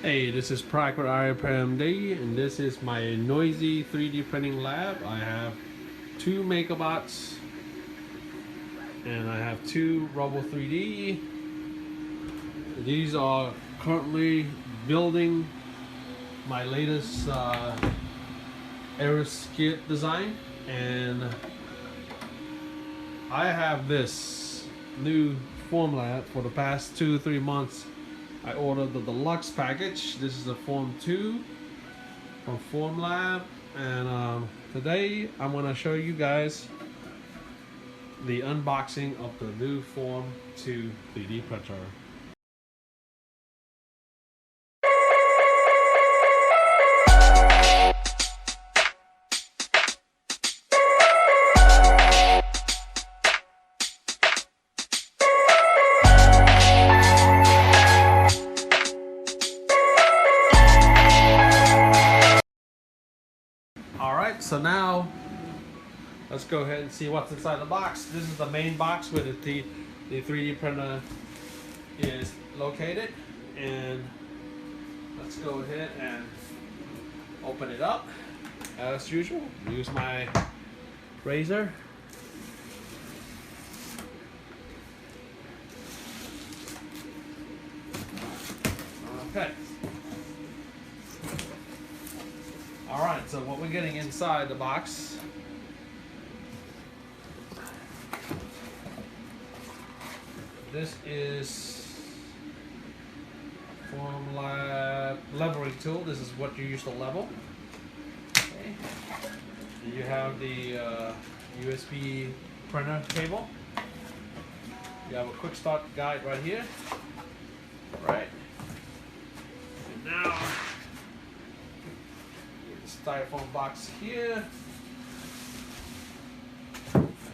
Hey, this is Prac with iRepairMD, and this is my noisy 3D printing lab. I have two MakerBots, and I have two Robo 3D. These are currently building my latest Aeroskid design, and I have this new Formlabs for the past 2-3 months. I ordered the deluxe package. This is a Form 2 from Formlabs, and today I'm going to show you guys the unboxing of the new Form 2 3D printer. Alright, so now let's go ahead and see what's inside the box. This is the main box where the 3D printer is located, and let's go ahead and open it up as usual. Use my razor. Okay. Alright, so what we're getting inside the box . This is Formlabs leveling tool. This is what you use to level. Okay. You have the USB printer cable. You have a quick start guide right here. Right. And now the styrofoam box here.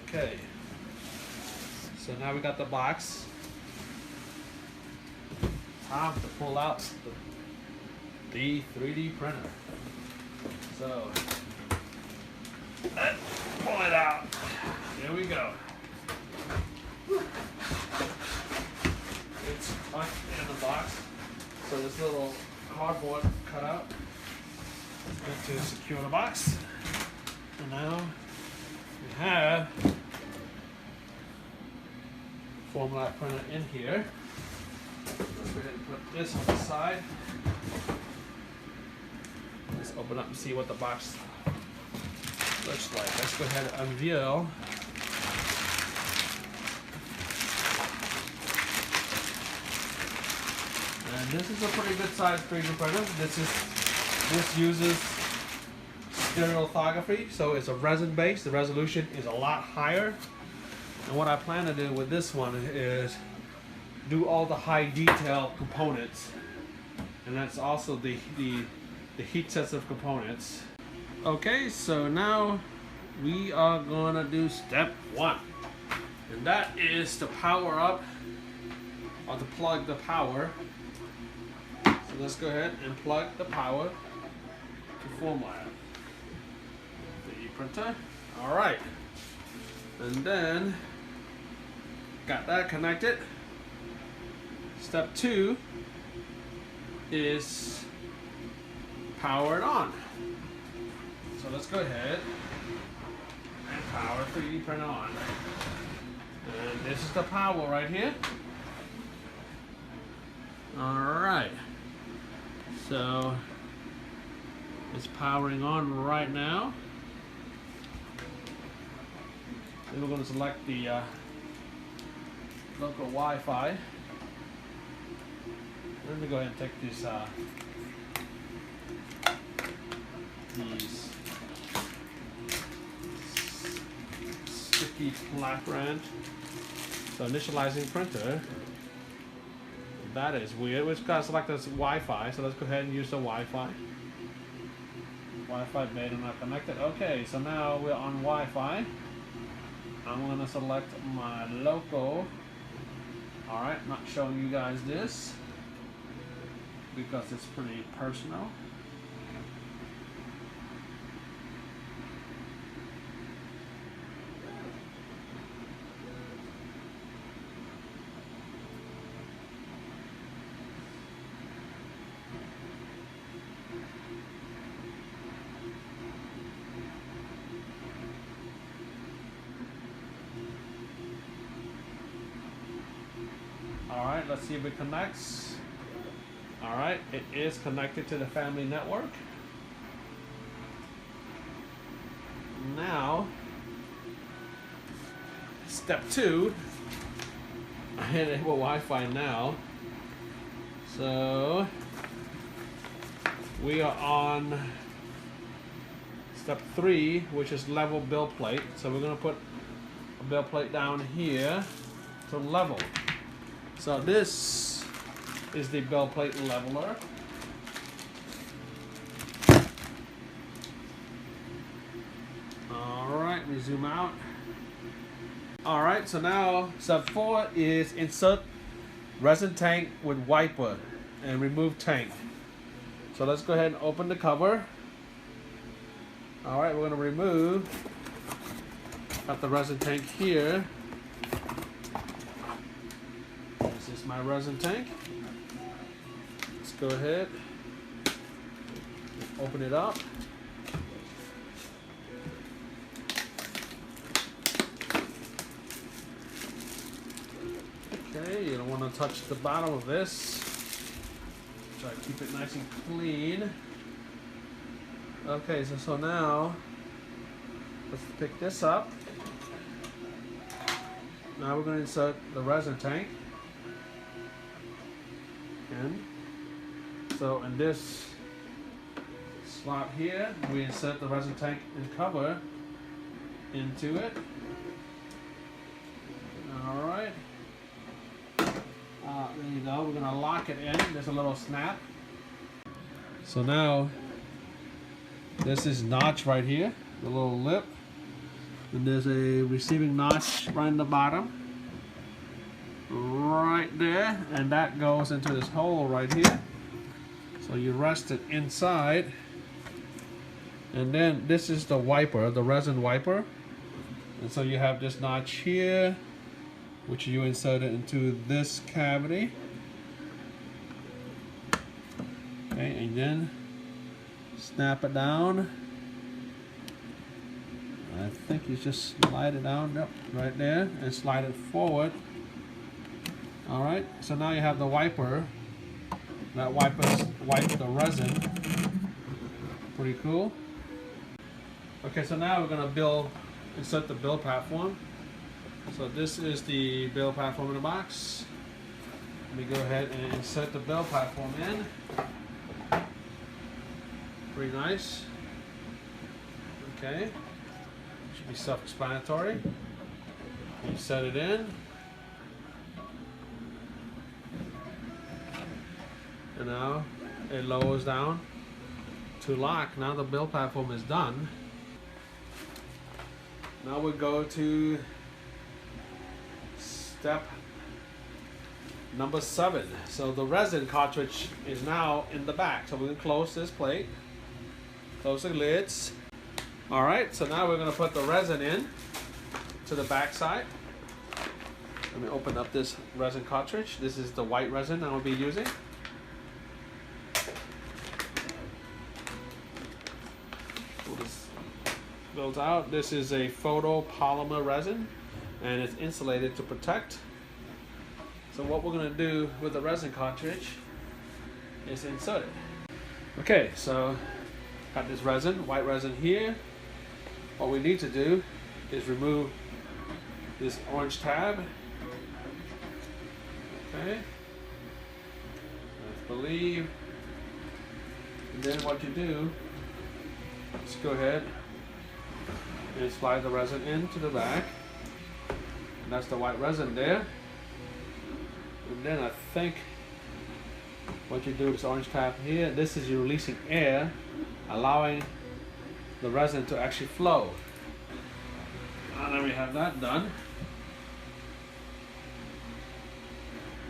Okay. So now we got the box. Time to pull out the 3D printer. So let's pull it out. Here we go. It's tucked in the box. So this little cardboard cutout is going to secure the box. And now we have Formlabs printer in here. Let's go ahead and put this on the side. Let's open up and see what the box looks like. Let's go ahead and unveil. And this is a pretty good sized 3D printer. This uses stereolithography, so it's a resin base. The resolution is a lot higher. And what I plan to do with this one is do all the high detail components, and that's also the heat sensitive components. Okay, so now we are gonna do step one, and that is to power up or to plug the power. So let's go ahead and plug the power to Formlabs 3D printer. All right, and then got that connected. Step two is power it on. So let's go ahead and power 3D printer on. And this is the power right here. Alright. So it's powering on right now. Then we're going to select the local Wi-Fi. Let me go ahead and take these sticky flat brand. So initializing printer. That is weird. We've got to select this Wi-Fi. So let's go ahead and use the Wi-Fi. Wi-Fi beta not connected. Okay, so now we're on Wi-Fi. I'm going to select my local. Alright, not showing you guys this because it's pretty personal. All right, let's see if it connects. All right, it is connected to the family network. Now, step 2, I enable Wi-Fi now. So we are on step 3, which is level build plate. So we're going to put a build plate down here to level. So this is the build plate leveler. Alright, we zoom out. Alright, so now step 4 is insert resin tank with wiper and remove tank. So let's go ahead and open the cover. Alright, we're going to remove, got the resin tank here. This is my resin tank. Let's go ahead, open it up. Okay, you don't want to touch the bottom of this. Try to keep it nice and clean. Okay, so now let's pick this up. Now we're going to insert the resin tank. And so in this slot here, we insert the resin tank and cover into it. All right. There you go. We're going to lock it in. There's a little snap. So now this is notch right here, the little lip. And there's a receiving notch right in the bottom. Right there. And that goes into this hole right here. So you rest it inside. And then this is the wiper, the resin wiper. And so you have this notch here, which you insert it into this cavity. Okay, and then snap it down. I think you just slide it down, yep, right there, and slide it forward. All right, so now you have the wiper. That wipers wipe the resin. Pretty cool. Okay, so now we're gonna insert the build platform. So this is the build platform in the box. Let me go ahead and insert the build platform in. Pretty nice. Okay. Should be self-explanatory. You set it in. And now it lowers down to lock. Now the build platform is done. Now we go to step number 7. So the resin cartridge is now in the back. So we're going to close this plate. Close the lids. Alright, so now we're going to put the resin in to the back side. Let me open up this resin cartridge. This is the white resin I will be using. Pull this builds out. This is a photopolymer resin and it's insulated to protect. So what we're going to do with the resin cartridge is insert it. Okay, so got this resin, white resin here. What we need to do is remove this orange tab. Okay, let's believe. And then what you do is go ahead and slide the resin into the back. And that's the white resin there. And then I think what you do with this orange tab here, this is you releasing air, allowing the resin to actually flow. And then we have that done.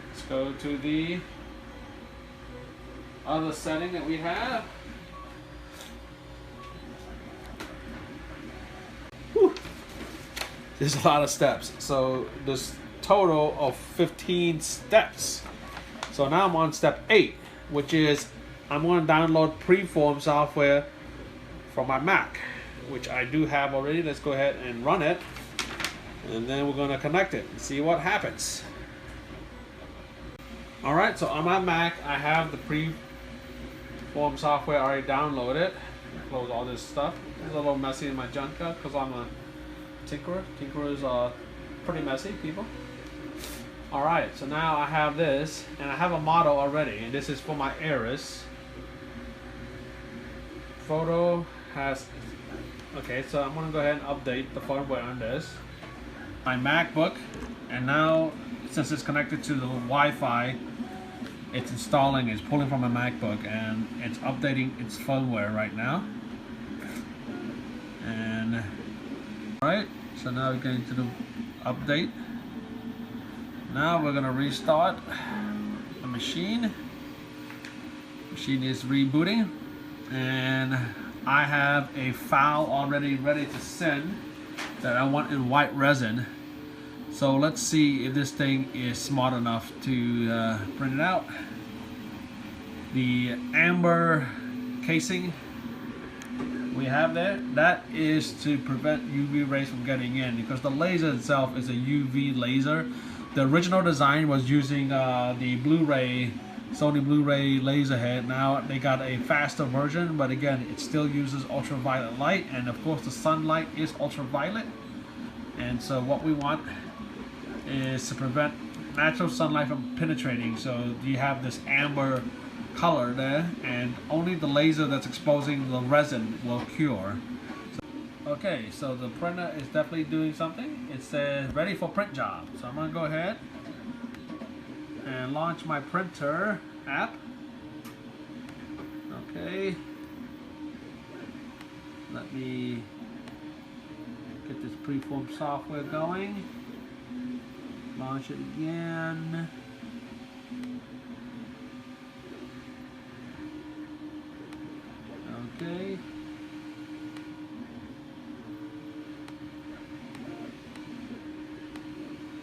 Let's go to the other setting that we have. Whew. There's a lot of steps. So there's total of 15 steps. So now I'm on step 8, which is I'm going to download preform software from my Mac, which I do have already. Let's go ahead and run it, and then we're going to connect it and see what happens. Alright, so on my Mac, I have the preform software already downloaded. Close all this stuff. It's a little messy in my junk because I'm a tinkerer. Tinkerers are pretty messy, people. Alright, so now I have this, and I have a model already, and this is for my Iris. Photo has... Okay, so I'm going to go ahead and update the firmware on this. My MacBook, and now, since it's connected to the Wi-Fi, it's installing, it's pulling from my MacBook, and it's updating its firmware right now. And, alright, so now we're getting to the update. Now we're going to restart the machine. Machine is rebooting, and I have a file already ready to send that I want in white resin. So let's see if this thing is smart enough to print it out. The amber casing we have there, that is to prevent UV rays from getting in, because the laser itself is a UV laser. The original design was using the Blu-ray, Sony Blu-ray laser head. Now they got a faster version, but again, it still uses ultraviolet light, and of course the sunlight is ultraviolet. And so what we want is to prevent natural sunlight from penetrating. So you have this amber color there, and only the laser that's exposing the resin will cure. Okay, so the printer is definitely doing something. It says ready for print job. So I'm going to go ahead and launch my printer app. Okay. Let me get this preform software going. Launch it again. Okay.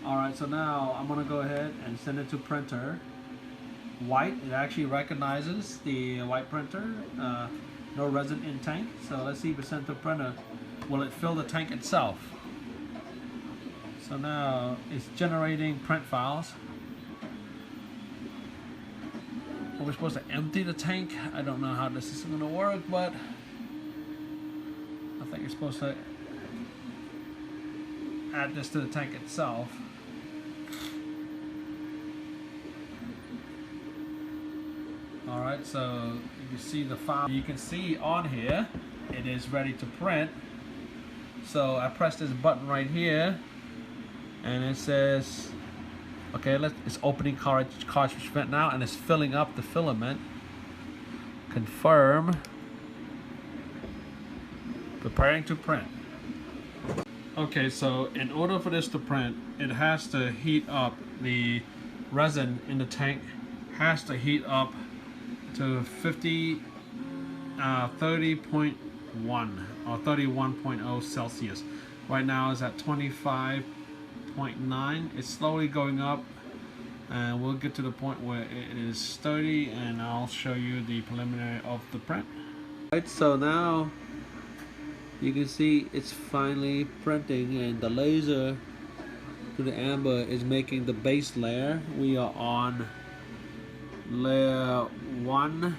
Alright, so now I'm going to go ahead and send it to printer. White, it actually recognizes the white printer. No resin in tank. So let's see if it's sent to printer. Will it fill the tank itself? So now it's generating print files. Are we supposed to empty the tank? I don't know how this is going to work, but I think you're supposed to add this to the tank itself. Alright, so you see the file. You can see on here it is ready to print. So I press this button right here, and it says, okay, it's opening cartridge vent now, and it's filling up the filament. Confirm. Preparing to print. Okay, so in order for this to print, it has to heat up. The resin in the tank has to heat up to 30.1 or 31.0 Celsius. Right now it's at 25.9. It's slowly going up, and we'll get to the point where it is 30, and I'll show you the preliminary of the print. Right, so now you can see it's finally printing, and the laser to the amber is making the base layer. We are on layer 1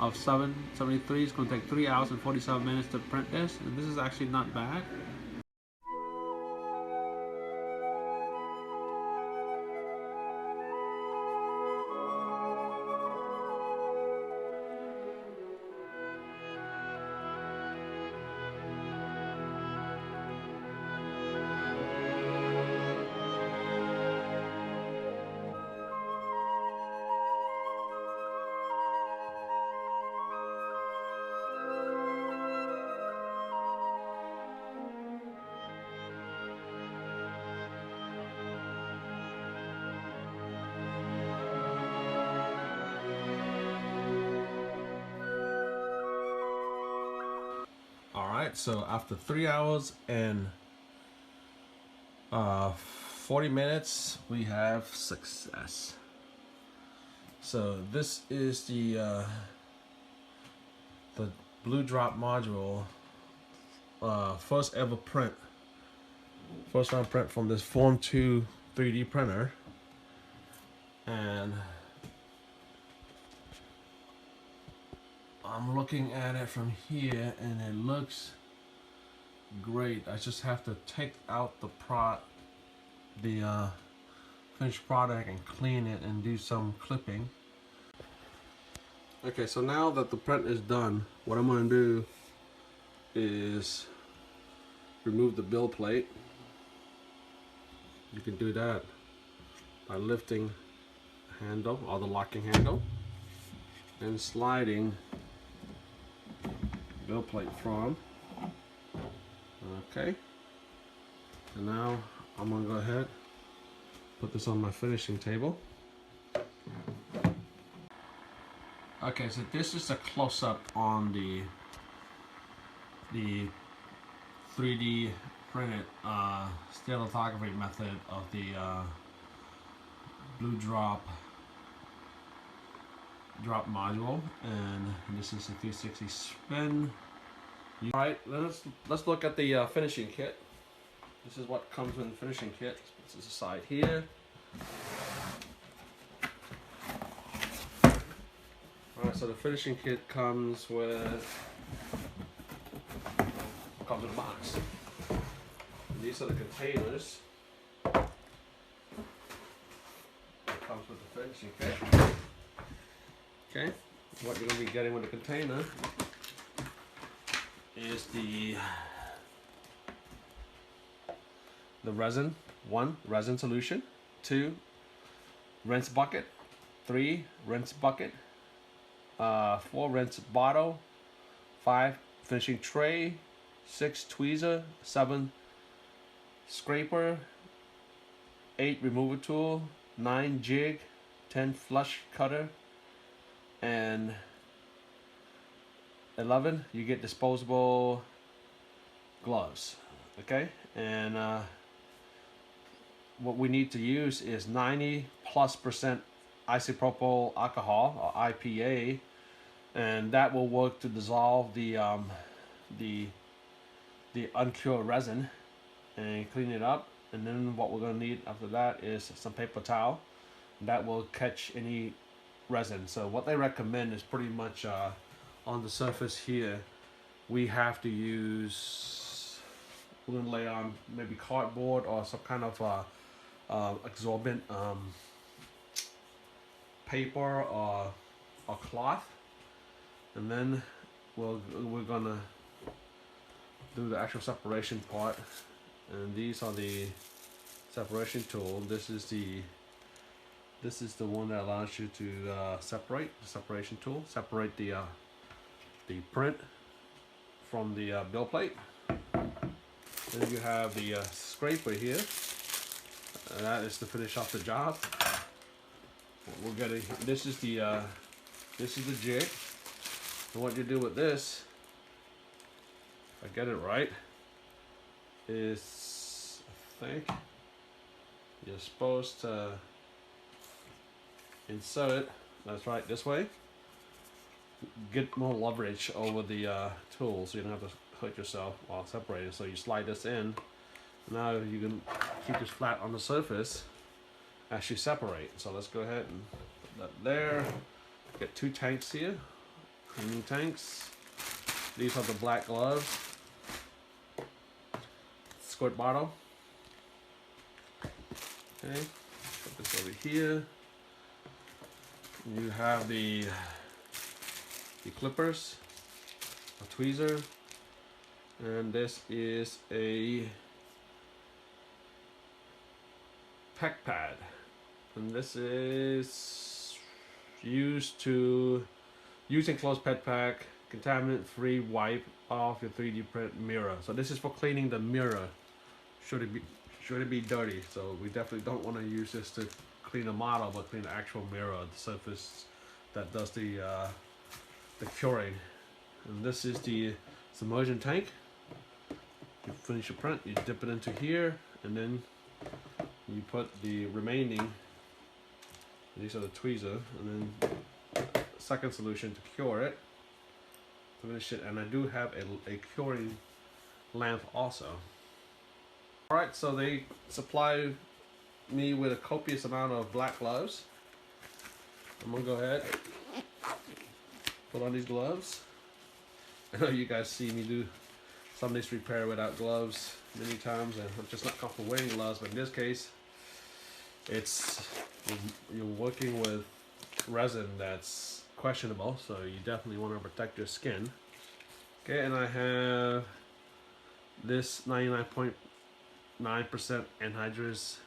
of 773. It's going to take 3 hours and 47 minutes to print this, and this is actually not bad. Alright, so after 3 hours and 40 minutes, we have success. So this is the Blue Drop module, first ever print, first round print from this Form 2 3D printer. and I'm looking at it from here and it looks great. I just have to take out the finished product and clean it and do some clipping. Okay, so now that the print is done, what I'm going to do is remove the build plate. You can do that by lifting the handle or the locking handle and sliding the build plate from. Okay, and now I'm going to go ahead, put this on my finishing table. Okay, so this is a close-up on the 3D printed stereolithography method of the blue drop module, and this is a 360 spin. All right, let's look at the finishing kit. This is what comes in the finishing kit. This is aside here. Alright, so the finishing kit comes with a box. And these are the containers that comes with the finishing kit. Okay, what you're going to be getting with the container is the resin. 1, resin solution. 2, rinse bucket. 3, rinse bucket. 4, rinse bottle. 5, finishing tray. 6, tweezer. 7, scraper. 8, remover tool. 9, jig. 10, flush cutter. And 11, you get disposable gloves. Okay, and what we need to use is 90+% isopropyl alcohol, or IPA, and that will work to dissolve the uncured resin and clean it up. And then what we're going to need after that is some paper towel that will catch any resin. So what they recommend is pretty much on the surface here we have to use, we're going to lay on maybe cardboard or some kind of absorbent paper or cloth, and then we're gonna do the actual separation part. And these are the separation tool. This is the one that allows you to separate, the separation tool, separate the print from the build plate. Then you have the scraper here. That is to finish off the job. We're getting, this is the jig. And what you do with this, if I get it right, is I think you're supposed to insert it. That's right, this way. Get more leverage over the tool, so you don't have to hurt yourself while separating. So you slide this in. Now you can keep this flat on the surface as you separate. So let's go ahead and put that there. Get 2 tanks here, cleaning tanks. These are the black gloves. Squirt bottle. Okay, put this over here. You have the clippers, a tweezer, and this is a pec pad, and this is used to closed pet pack, contaminant free wipe off your 3D print mirror. So this is for cleaning the mirror should it be dirty. So we definitely don't want to use this to clean a model, but clean the actual mirror, the surface that does the curing. And this is the submersion tank. You finish your print, you dip it into here, and then you put the remaining, these are the tweezer, and then second solution to cure it, finish it. And I do have a curing lamp also. Alright, so they supply me with a copious amount of black gloves. I'm gonna go ahead, put on these gloves. I know you guys see me do some of this repair without gloves many times, and I'm just not comfortable wearing gloves, but in this case, you're working with resin that's questionable, so you definitely want to protect your skin. Okay, and I have this 99.9% anhydrous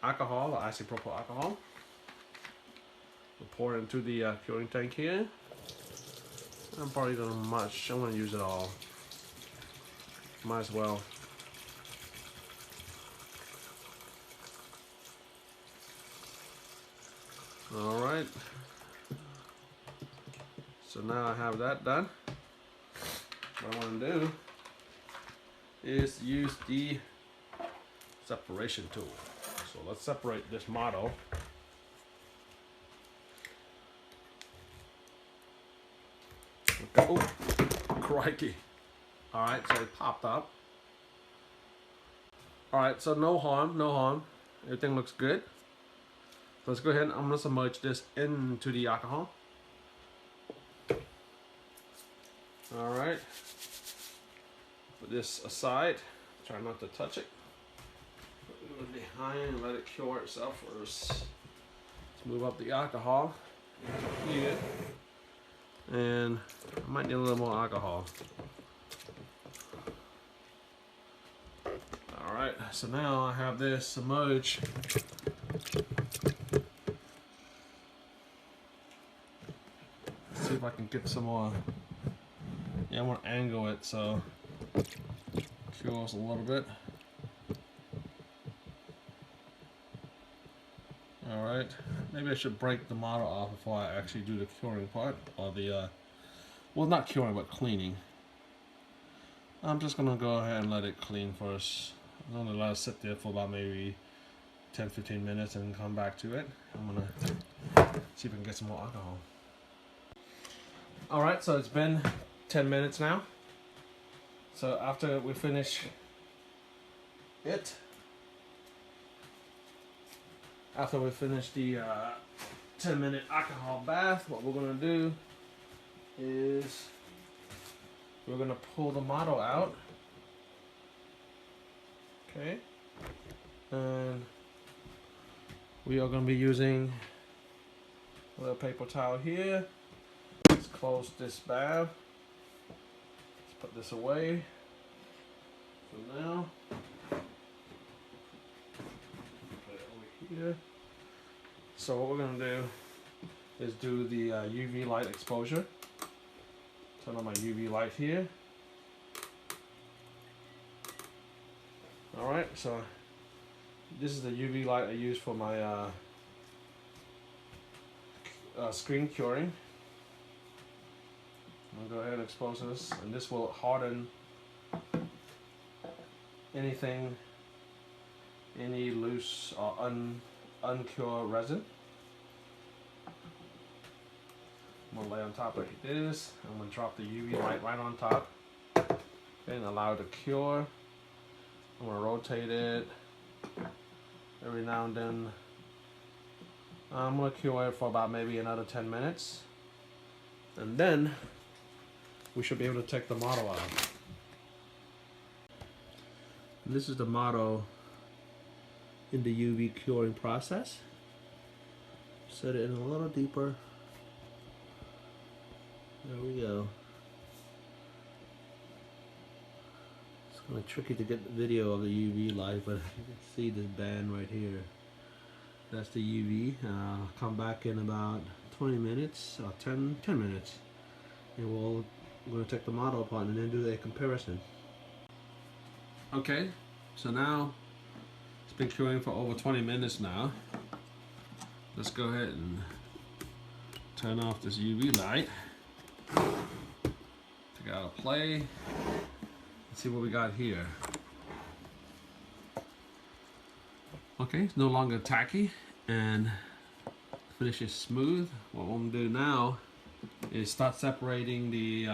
alcohol, or isopropyl alcohol. We'll pour it into the curing tank here. I'm probably gonna I want to use it all. Might as well. All right. So now I have that done. What I want to do is use the separation tool. So let's separate this model. Okay. Oh, crikey. All right, so it popped up. All right, so no harm, no harm. Everything looks good. So let's go ahead and I'm gonna submerge this into the alcohol. All right, put this aside. Try not to touch it. Put it behind and let it cure itself first. Let's move up the alcohol here. And I might need a little more alcohol. All right, so now I have this submerged. Let's see if I can get some more. Yeah, I want to angle it so it cures a little bit. All right, maybe I should break the model off before I actually do the curing part, or the, well, not curing, but cleaning. I'm just gonna go ahead and let it clean first. I'm gonna let it sit there for about maybe 10-15 minutes and come back to it. I'm gonna see if I can get some more alcohol. All right, so it's been 10 minutes now. So after we finish it, after we finish the 10-minute alcohol bath, what we're gonna do is we're gonna pull the model out. Okay, and we are gonna be using a little paper towel here. Let's close this valve. Let's put this away for now. Put it over here. So what we're gonna do is do the UV light exposure. Turn on my UV light here. All right, so this is the UV light I use for my screen curing. I'm gonna go ahead and expose this, and this will harden anything, any loose or uncured resin. I'm gonna lay on top like this. I'm gonna drop the UV light right on top and allow it to cure. I'm gonna rotate it every now and then. I'm gonna cure it for about maybe another 10 minutes, and then we should be able to take the model out. And this is the model in the UV curing process. Set it in a little deeper. There we go. It's kind of tricky to get the video of the UV light, but you can see this band right here. That's the UV. Come back in about 20 minutes or 10 minutes, and we're going to take the model apart and then do a comparison. Okay, so now it's been curing for over 20 minutes now. Let's go ahead and turn off this UV light. Take out a play. Let's see what we got here. Okay, it's no longer tacky, and finish is smooth. What I'm gonna do now is start separating the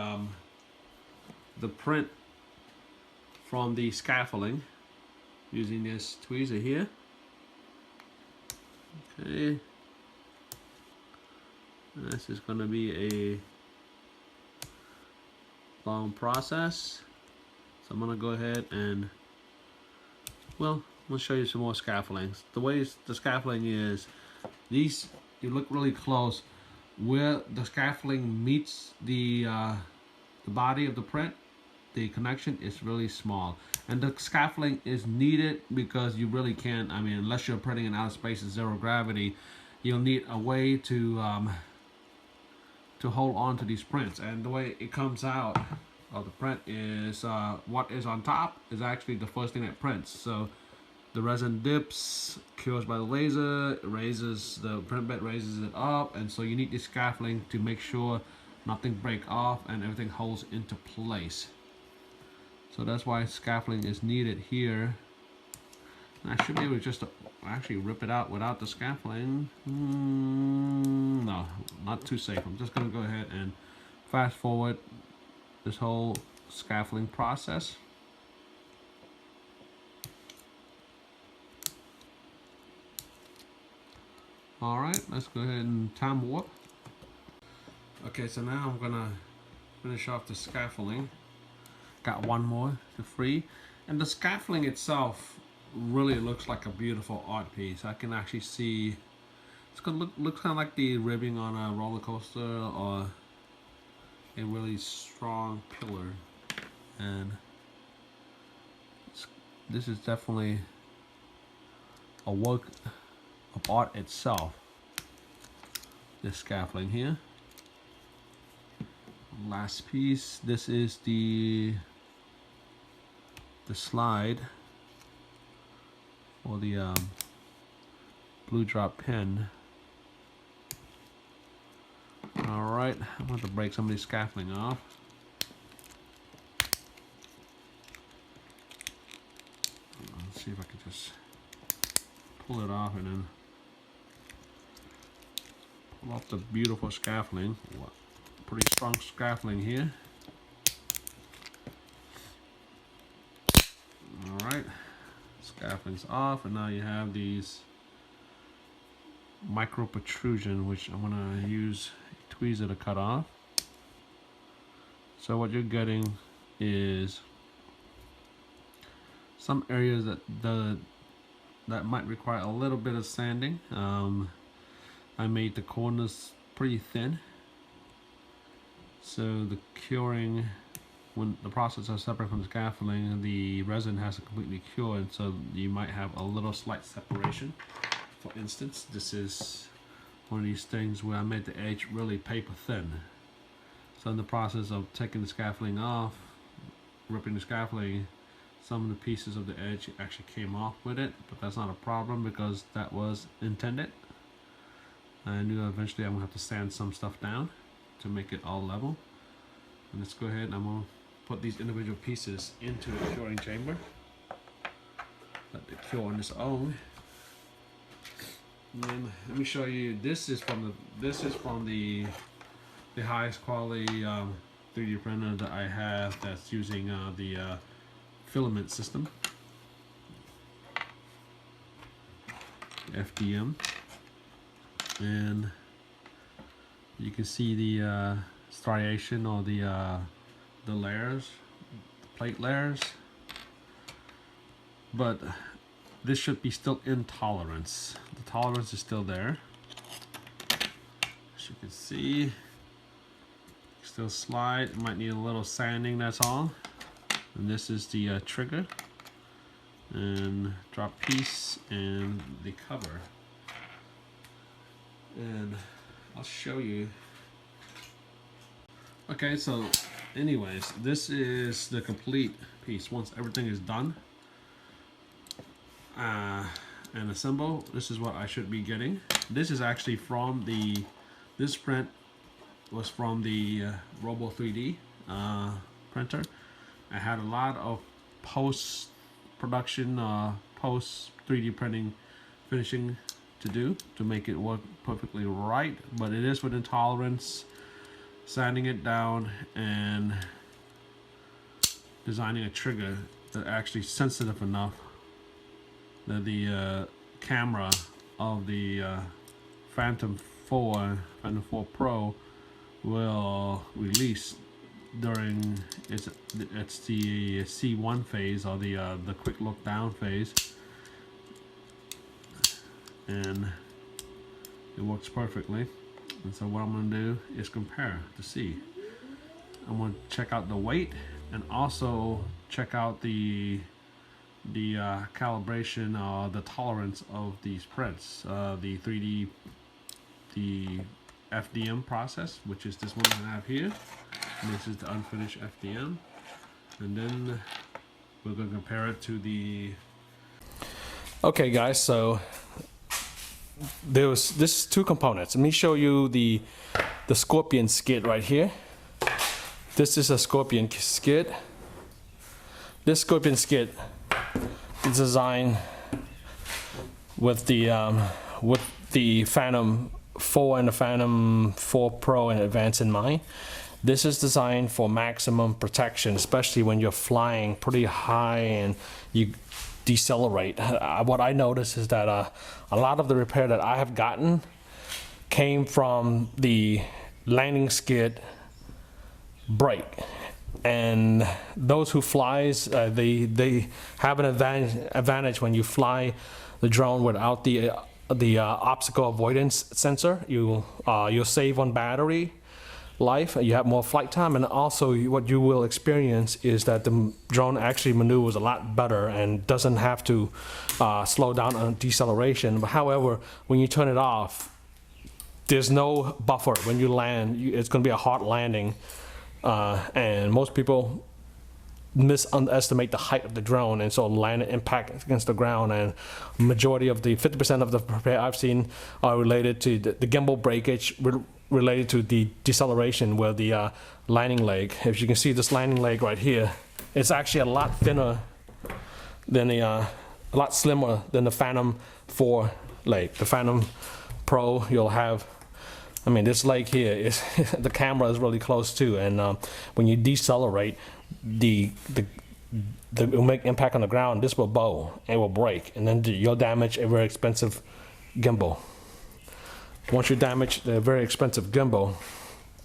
print from the scaffolding using this tweezer here. Okay, This is going to be a long process. So I'm going to go ahead and, well, I'm going to show you some more scaffoldings. The way the scaffolding is, these, you look really close, where the scaffolding meets the body of the print, the connection is really small. And the scaffolding is needed because you really can't, I mean, unless you're printing in outer space at zero gravity, you'll need a way to hold on to these prints. And the way it comes out of the print is what is on top is actually the first thing that prints. So the resin dips, cures by the laser, it raises the print bed, raises it up, and so you need this scaffolding to make sure nothing break off and everything holds into place. So that's why scaffolding is needed here. And I should be able to just actually rip it out without the scaffolding. No, not too safe. I'm just going to go ahead and fast forward this whole scaffolding process. Alright, let's go ahead and time warp. Okay, so now I'm going to finish off the scaffolding. Got one more to free. And the scaffolding itself really looks like a beautiful art piece. I can actually see it's gonna look kind of like the ribbing on a roller coaster or a really strong pillar. And this is definitely a work of art itself. This scaffolding here. Last piece. This is the slide for the blue drop pen. Alright, I'm going to break some of these scaffolding off. Let's see if I can just pull it off and then pull off the beautiful scaffolding. Pretty strong scaffolding here. Alright, scaffolding's off, and now you have these micro protrusion, which I'm going to use a tweezer to cut off. So what you're getting is some areas that might require a little bit of sanding. I made the corners pretty thin, so the curing, when the process is separate from the scaffolding, the resin has to completely cure, and so you might have a little slight separation. For instance, this is one of these things where I made the edge really paper thin. So in the process of taking the scaffolding off, ripping the scaffolding, some of the pieces of the edge actually came off with it, but that's not a problem because that was intended. I knew eventually I'm going to have to sand some stuff down to make it all level. And let's go ahead and I'm going to put these individual pieces into the curing chamber. Let it cure on its own. And then let me show you. This is from the highest quality 3D printer that I have that's using the filament system, FDM, and you can see the striation or the layers, the plate layers, but this should be still in tolerance. The tolerance is still there, as you can see. Still slide. It might need a little sanding, that's all. And this is the trigger and drop piece and the cover. And I'll show you. Okay, so anyways, this is the complete piece. Once everything is done and assembled, this is what I should be getting. This is actually from this print was from the Robo 3D printer. I had a lot of post-production, post 3D printing finishing to do to make it work perfectly right, but it is within tolerance, sanding it down and designing a trigger that's actually sensitive enough that the camera of the Phantom 4, Phantom 4 Pro will release during it's the C1 phase, or the quick look down phase, and it works perfectly. And so what I'm going to do is compare to see. I'm going to check out the weight and also check out the calibration or the tolerance of these prints, the 3D, the FDM process, which is this one I have here, and this is the unfinished FDM, and then we're going to compare it to the. Okay guys, so this is two components. Let me show you the Scorpion skid right here. This is a Scorpion skid. This Scorpion skid is designed with the Phantom 4 and the Phantom 4 Pro and Advance in mind. This is designed for maximum protection, especially when you're flying pretty high and you decelerate. What I noticed is that a lot of the repair that I have gotten came from the landing skid break, and those who flies they have an advantage when you fly the drone without the obstacle avoidance sensor. You'll save on battery life, you have more flight time, and also what you will experience is that the drone actually maneuvers a lot better and doesn't have to slow down on deceleration. But however, when you turn it off, there's no buffer. When you land, it's going to be a hard landing, and most people underestimate the height of the drone, and so land impact against the ground. And majority of the 50% of the repair I've seen are related to the gimbal breakage, related to the deceleration where the landing leg. As you can see, this landing leg right here, it's actually a lot thinner than a lot slimmer than the Phantom 4 leg. The Phantom Pro, you'll have, I mean, this leg here is the camera is really close too, and when you decelerate, will make impact on the ground. This will bow, it will break, and then you'll damage a very expensive gimbal. Once you damage the very expensive gimbal,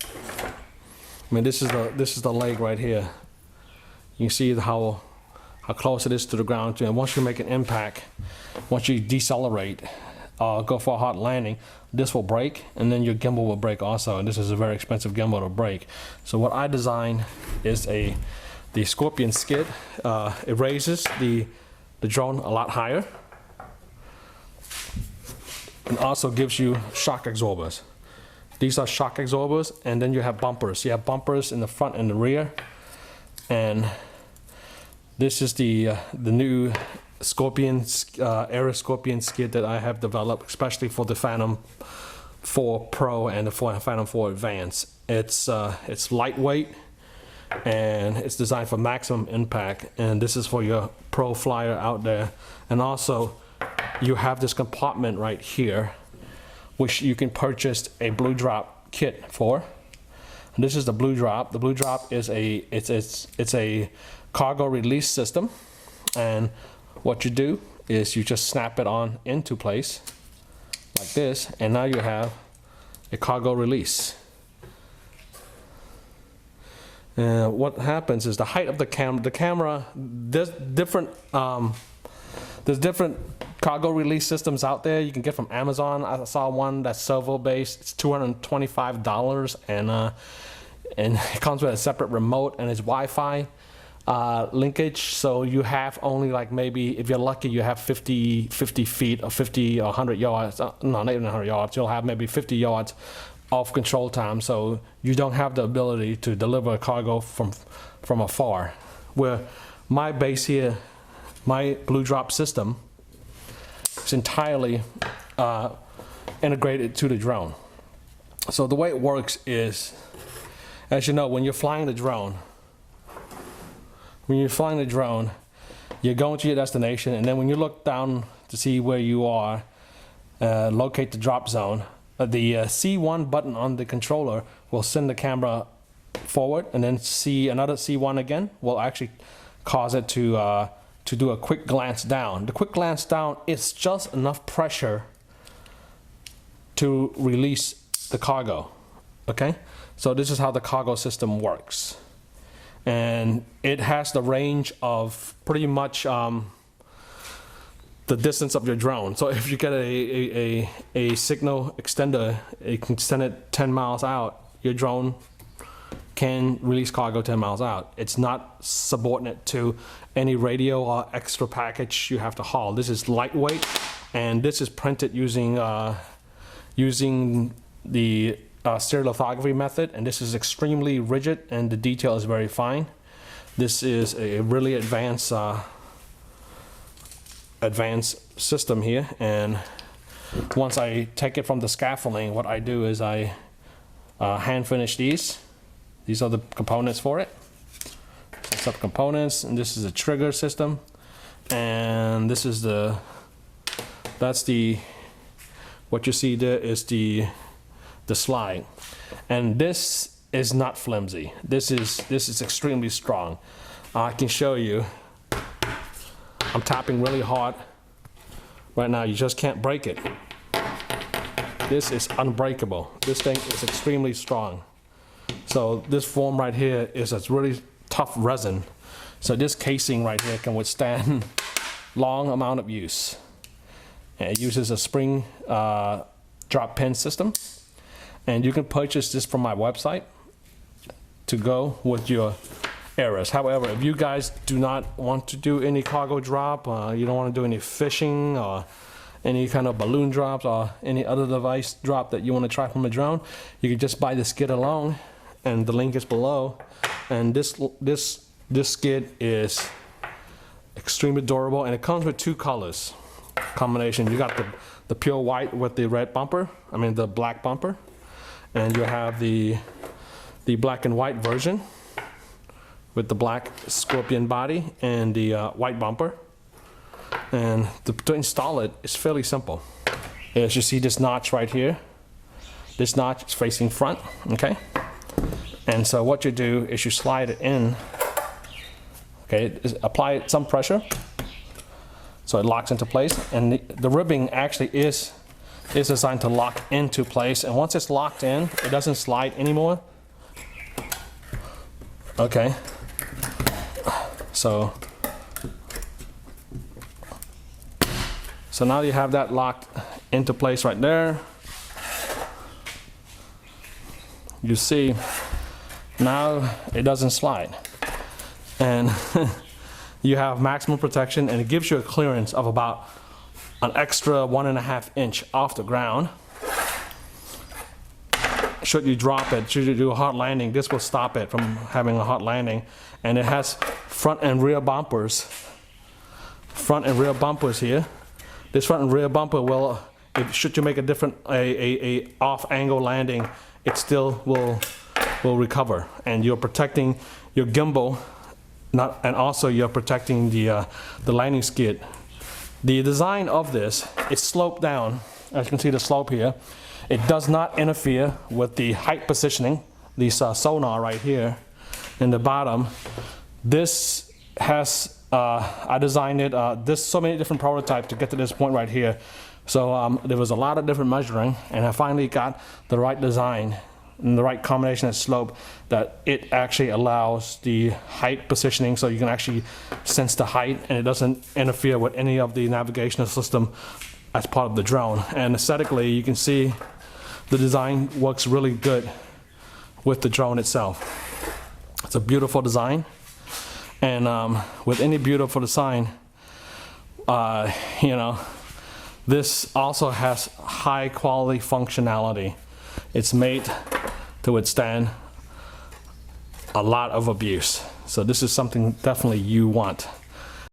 I mean, this is the leg right here. You see how close it is to the ground, and once you make an impact, once you decelerate, go for a hard landing, this will break, and then your gimbal will break also. And this is a very expensive gimbal to break. So what I designed is the Scorpion skid. It raises the drone a lot higher, and also gives you shock absorbers. These are shock absorbers, and then you have bumpers. You have bumpers in the front and the rear, and this is the new Scorpion Air Scorpion skid that I have developed, especially for the Phantom 4 Pro and the Phantom 4 Advance. It's lightweight, and it's designed for maximum impact, and this is for your pro flyer out there. And also, you have this compartment right here, which you can purchase a blue drop kit for. And this is the blue drop. The blue drop is it's a cargo release system, and what you do is you just snap it on into place like this, and now you have a cargo release. And what happens is the height of the camera, there's different cargo release systems out there you can get from Amazon. I saw one that's servo based. It's $225, and it comes with a separate remote, and it's Wi-Fi linkage. So you have only, like, maybe if you're lucky, you have 50 feet or 50 or 100 yards. No, not even 100 yards. You'll have maybe 50 yards of control time, so you don't have the ability to deliver cargo from afar. Where my base here, my blue drop system, is entirely integrated to the drone. So the way it works is, as you know, when you're flying the drone, you're going to your destination, and then when you look down to see where you are, locate the drop zone, the C1 button on the controller will send the camera forward, and then another C1 again will actually cause it to do a quick glance down. The quick glance down is just enough pressure to release the cargo. Okay, so this is how the cargo system works, and it has the range of pretty much the distance of your drone. So if you get a signal extender, it can extend it 10 miles out, your drone can release cargo 10 miles out. It's not subordinate to any radio or extra package you have to haul. This is lightweight, and this is printed using the stereolithography method, and this is extremely rigid and the detail is very fine. This is a really advanced system here, and once I take it from the scaffolding, what I do is I hand finish these. These are the components for it. Sub components, and this is a trigger system, and this is what you see there is the slide, and this is not flimsy. This is extremely strong. I can show you. I'm tapping really hard right now. You just can't break it. This is unbreakable. This thing is extremely strong. So this form right here is a really tough resin. So this casing right here can withstand long amount of use. And it uses a spring drop pin system. And you can purchase this from my website to go with your areas. However, if you guys do not want to do any cargo drop, you don't want to do any fishing or any kind of balloon drops or any other device drop that you want to try from a drone, you can just buy the skid alone, and the link is below. And this skid is extremely durable, and it comes with two colors combination. You got the pure white with the red bumper, I mean the black bumper, and you have the black and white version with the black scorpion body and the white bumper. And to install it is fairly simple. As you see this notch right here, this notch is facing front, okay? And so what you do is you slide it in, okay, apply some pressure so it locks into place, and the ribbing actually is designed to lock into place, and once it's locked in, it doesn't slide anymore. Okay, so now you have that locked into place right there. You see, now it doesn't slide, and you have maximum protection, and it gives you a clearance of about an extra 1.5 inch off the ground. Should you drop it, should you do a hard landing, this will stop it from having a hard landing. And it has front and rear bumpers. Front and rear bumpers here. This front and rear bumper will, should you make a different off angle landing, it still will recover, and you're protecting your gimbal, and also you're protecting the landing skid. The design of this is sloped down. As you can see the slope here. It does not interfere with the height positioning. This sonar right here in the bottom. This has, I designed it, there's so many different prototypes to get to this point right here. So there was a lot of different measuring, and I finally got the right design and the right combination of slope that it actually allows the height positioning, so you can actually sense the height, and it doesn't interfere with any of the navigational system as part of the drone. And aesthetically, you can see the design works really good with the drone itself. It's a beautiful design, and with any beautiful design, you know, this also has high quality functionality. It's made to withstand a lot of abuse. So this is something definitely you want.